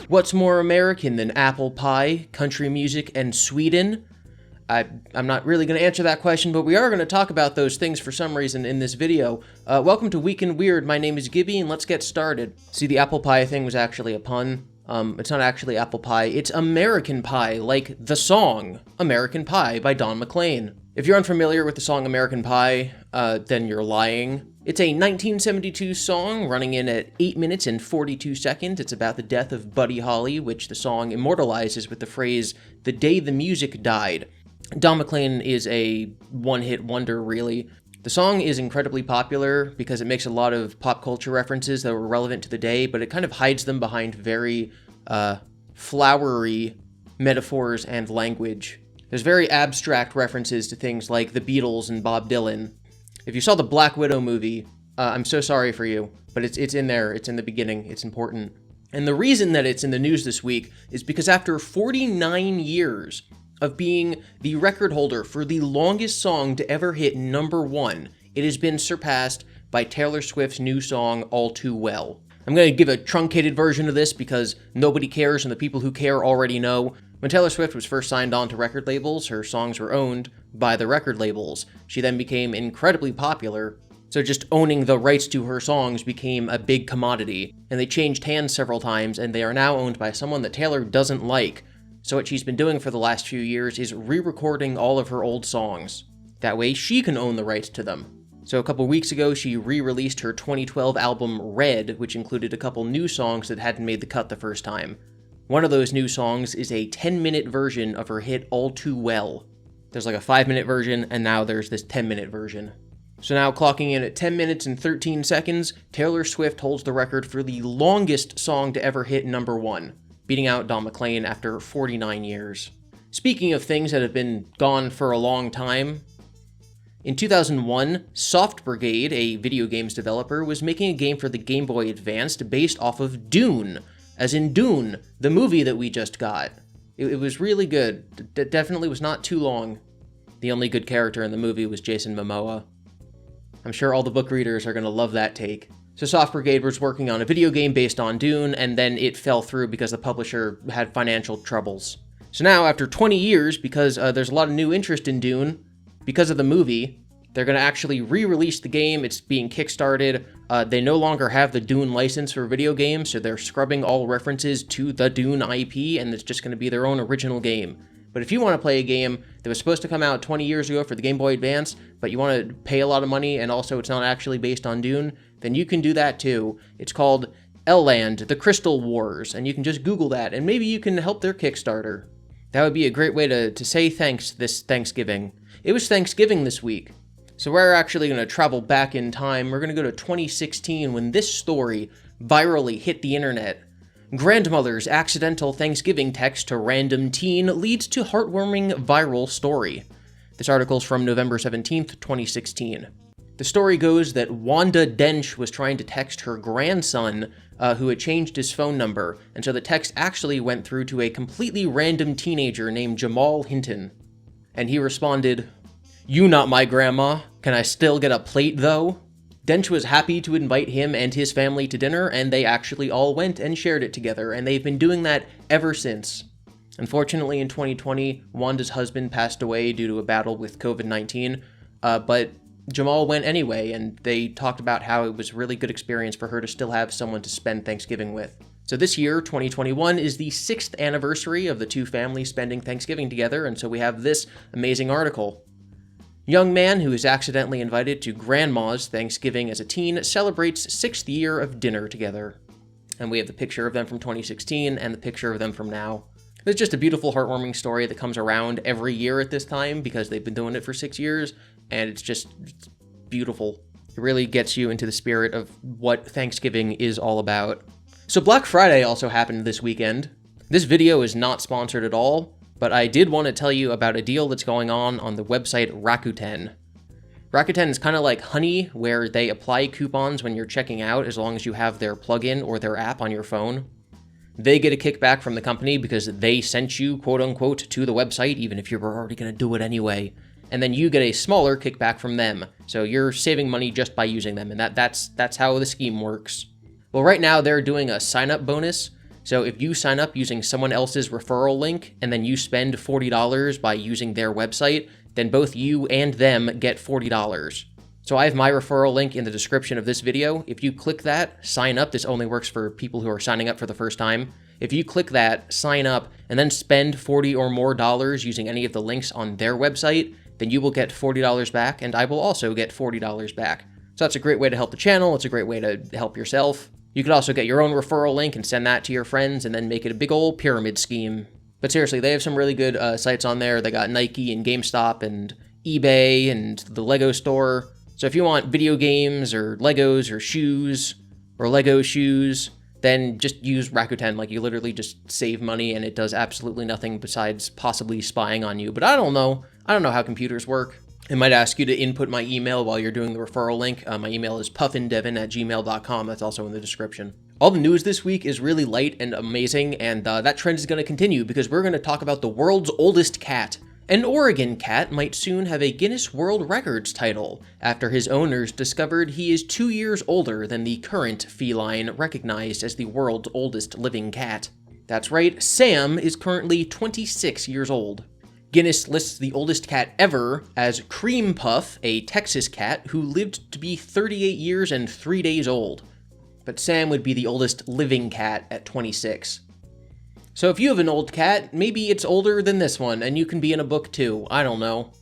What's more American than apple pie, country music, and Sweden? I'm not really going to answer that question, but we are going to talk about those things for some reason in this video. Welcome to Week in Weird. My name is GiBi, and let's get started. See, the apple pie thing was actually a pun. It's not actually apple pie, it's American Pie, like the song American Pie by Don McLean. If you're unfamiliar with the song American Pie, then you're lying. It's a 1972 song running in at 8 minutes and 42 seconds. It's about the death of Buddy Holly, which the song immortalizes with the phrase, "the day the music died." Don McLean is a one-hit wonder, really. The song is incredibly popular because it makes a lot of pop culture references that were relevant to the day, but it kind of hides them behind very flowery metaphors and language. There's very abstract references to things like the Beatles and Bob Dylan. If you saw the Black Widow movie, I'm so sorry for you, but it's in there, it's in the beginning, it's important. And the reason that it's in the news this week is because after 49 years of being the record holder for the longest song to ever hit #1, it has been surpassed by Taylor Swift's new song, All Too Well. I'm going to give a truncated version of this because nobody cares and the people who care already know. When Taylor Swift was first signed on to record labels, her songs were owned by the record labels. She then became incredibly popular, so just owning the rights to her songs became a big commodity, and they changed hands several times, and they are now owned by someone that Taylor doesn't like. So what she's been doing for the last few years is re-recording all of her old songs. That way she can own the rights to them. So a couple weeks ago, she re-released her 2012 album Red, which included a couple new songs that hadn't made the cut the first time. One of those new songs is a 10-minute version of her hit All Too Well. There's like a 5-minute version, and now there's this 10-minute version. So now, clocking in at 10 minutes and 13 seconds, Taylor Swift holds the record for the longest song to ever hit #1, beating out Don McLean after 49 years. Speaking of things that have been gone for a long time, in 2001, Soft Brigade, a video games developer, was making a game for the Game Boy Advance based off of Dune, as in Dune, the movie that we just got. It was really good. It definitely was not too long. The only good character in the movie was Jason Momoa. I'm sure all the book readers are going to love that take. So Soft Brigade was working on a video game based on Dune, and then it fell through because the publisher had financial troubles. So now, after 20 years, because there's a lot of new interest in Dune, because of the movie, they're going to actually re-release the game. It's being kickstarted. They no longer have the Dune license for video games, so they're scrubbing all references to the Dune IP, and it's just going to be their own original game. But if you want to play a game that was supposed to come out 20 years ago for the Game Boy Advance, but you want to pay a lot of money and also it's not actually based on Dune, then you can do that too. It's called Elland, The Crystal Wars, and you can just Google that, and maybe you can help their Kickstarter. That would be a great way to say thanks this Thanksgiving. It was Thanksgiving this week. So we're actually going to travel back in time. We're going to go to 2016 when this story virally hit the internet. Grandmother's accidental Thanksgiving text to random teen leads to heartwarming viral story. This article's from November 17th, 2016. The story goes that Wanda Dench was trying to text her grandson, who had changed his phone number, and so the text actually went through to a completely random teenager named Jamal Hinton. And he responded, "You not my grandma. Can I still get a plate, though?" Dench was happy to invite him and his family to dinner, and they actually all went and shared it together, and they've been doing that ever since. Unfortunately, in 2020, Wanda's husband passed away due to a battle with COVID-19, but Jamal went anyway, and they talked about how it was a really good experience for her to still have someone to spend Thanksgiving with. So this year, 2021, is the 6th anniversary of the two families spending Thanksgiving together, and so we have this amazing article. Young man who is accidentally invited to grandma's Thanksgiving as a teen celebrates 6th year of dinner together. And we have the picture of them from 2016 and the picture of them from now. It's just a beautiful, heartwarming story that comes around every year at this time because they've been doing it for 6 years, and it's beautiful. It really gets you into the spirit of what Thanksgiving is all about. So Black Friday also happened this weekend. This video is not sponsored at all, but I did want to tell you about a deal that's going on the website Rakuten. Rakuten is kind of like Honey, where they apply coupons when you're checking out as long as you have their plugin or their app on your phone. They get a kickback from the company because they sent you, quote-unquote, to the website, even if you were already going to do it anyway. And then you get a smaller kickback from them. So you're saving money just by using them, and that's how the scheme works. Well, right now they're doing a sign-up bonus. So if you sign up using someone else's referral link and then you spend $40 by using their website, then both you and them get $40. So I have my referral link in the description of this video. If you click that, sign up. This only works for people who are signing up for the first time. If you click that, sign up, and then spend $40 or more using any of the links on their website, then you will get $40 back, and I will also get $40 back. So that's a great way to help the channel. It's a great way to help yourself. You could also get your own referral link and send that to your friends and then make it a big old pyramid scheme. But seriously, they have some really good sites on there. They got Nike and GameStop and eBay and the Lego store. So if you want video games or Legos or shoes or Lego shoes, then just use Rakuten. Like, you literally just save money and it does absolutely nothing besides possibly spying on you. But I don't know. I don't know how computers work. It might ask you to input my email while you're doing the referral link. My email is puffindevin@gmail.com. That's also in the description. All the news this week is really light and amazing, and that trend is going to continue because we're going to talk about the world's oldest cat. An Oregon cat might soon have a Guinness World Records title after his owners discovered he is 2 years older than the current feline recognized as the world's oldest living cat. That's right, Sam is currently 26 years old. Guinness lists the oldest cat ever as Cream Puff, a Texas cat who lived to be 38 years and 3 days old. But Sam would be the oldest living cat at 26. So if you have an old cat, maybe it's older than this one, and you can be in a book too. I don't know.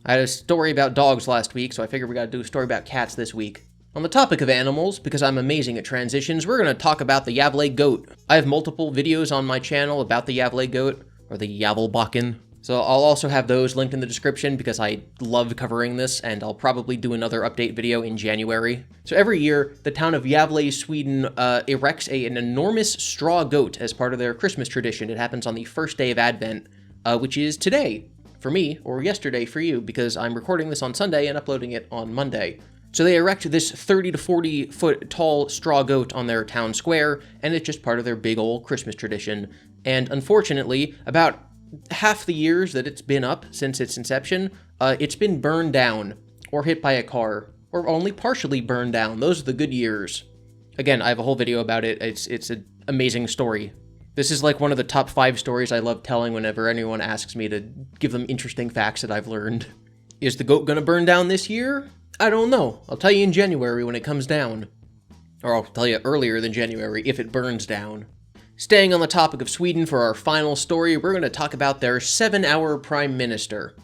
I had a story about dogs last week, so I figured we gotta do a story about cats this week. On the topic of animals, because I'm amazing at transitions, we're gonna talk about the Gavle goat. I have multiple videos on my channel about the Gavle goat, or the Gavlebakken. So I'll also have those linked in the description because I love covering this, and I'll probably do another update video in January. So every year, the town of Gavle, Sweden, erects an enormous straw goat as part of their Christmas tradition. It happens on the first day of Advent, which is today for me, or yesterday for you, because I'm recording this on Sunday and uploading it on Monday. So they erect this 30 to 40 foot tall straw goat on their town square, and it's just part of their big old Christmas tradition. And unfortunately, about half the years that it's been up since its inception, it's been burned down, or hit by a car, or only partially burned down. Those are the good years. Again, I have a whole video about it. It's an amazing story. This is like one of the top 5 stories I love telling whenever anyone asks me to give them interesting facts that I've learned. Is the goat gonna burn down this year? I don't know. I'll tell you in January when it comes down. Or I'll tell you earlier than January if it burns down. Staying on the topic of Sweden for our final story, we're going to talk about their 7-hour prime minister.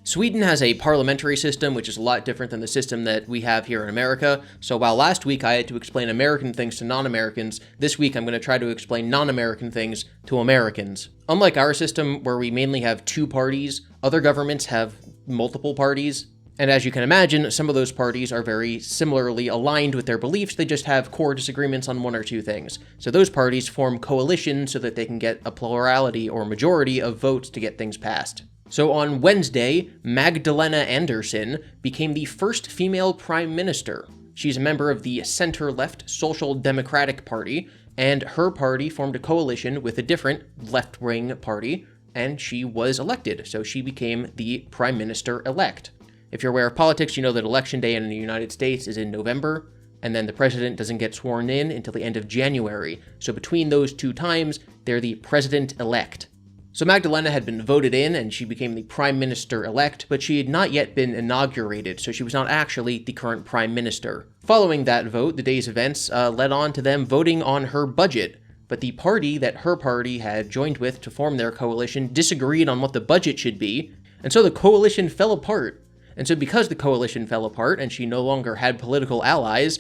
Sweden has a parliamentary system, which is a lot different than the system that we have here in America. So while last week I had to explain American things to non-Americans, this week I'm going to try to explain non-American things to Americans. Unlike our system, where we mainly have 2 parties, other governments have multiple parties. And as you can imagine, some of those parties are very similarly aligned with their beliefs, they just have core disagreements on 1 or 2 things. So those parties form coalitions so that they can get a plurality or majority of votes to get things passed. So on Wednesday, Magdalena Andersson became the first female prime minister. She's a member of the center-left Social Democratic Party, and her party formed a coalition with a different left-wing party, and she was elected, so she became the prime minister-elect. If you're aware of politics, you know that Election Day in the United States is in November, and then the president doesn't get sworn in until the end of January. So between those 2 times, they're the president-elect. So Magdalena had been voted in, and she became the prime minister-elect, but she had not yet been inaugurated, so she was not actually the current prime minister. Following that vote, the day's events led on to them voting on her budget, but the party that her party had joined with to form their coalition disagreed on what the budget should be, and so the coalition fell apart. And so because the coalition fell apart and she no longer had political allies,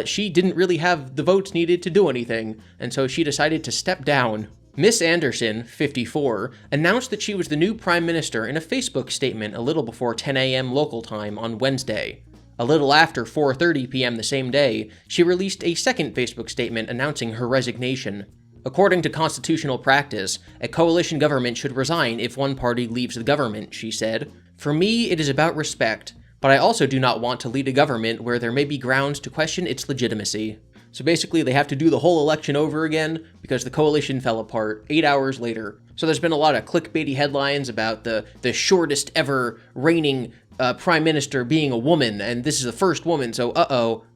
she didn't really have the votes needed to do anything, and so she decided to step down. Miss Andersson, 54, announced that she was the new prime minister in a Facebook statement a little before 10 a.m. local time on Wednesday. A little after 4:30 p.m. the same day, she released a second Facebook statement announcing her resignation. According to constitutional practice, a coalition government should resign if one party leaves the government, she said. For me, it is about respect, but I also do not want to lead a government where there may be grounds to question its legitimacy. So basically, they have to do the whole election over again because the coalition fell apart 8 hours later. So there's been a lot of clickbaity headlines about the shortest ever reigning prime minister being a woman, and this is the first woman, so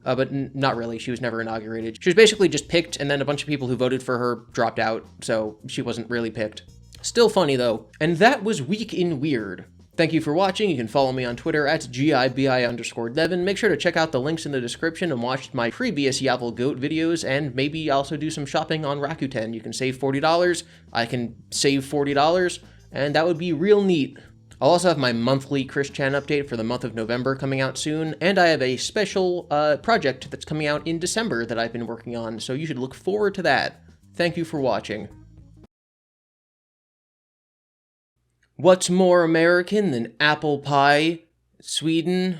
but not really. She was never inaugurated. She was basically just picked, and then a bunch of people who voted for her dropped out, so she wasn't really picked. Still funny, though. And that was Week in Weird. Thank you for watching. You can follow me on Twitter at GiBi_Devin. Make sure to check out the links in the description and watch my previous Gavle Goat videos, and maybe also do some shopping on Rakuten. You can save $40, I can save $40, and that would be real neat. I'll also have my monthly Chris Chan update for the month of November coming out soon, and I have a special project that's coming out in December that I've been working on, so you should look forward to that. Thank you for watching. What's more American than apple pie? Sweden?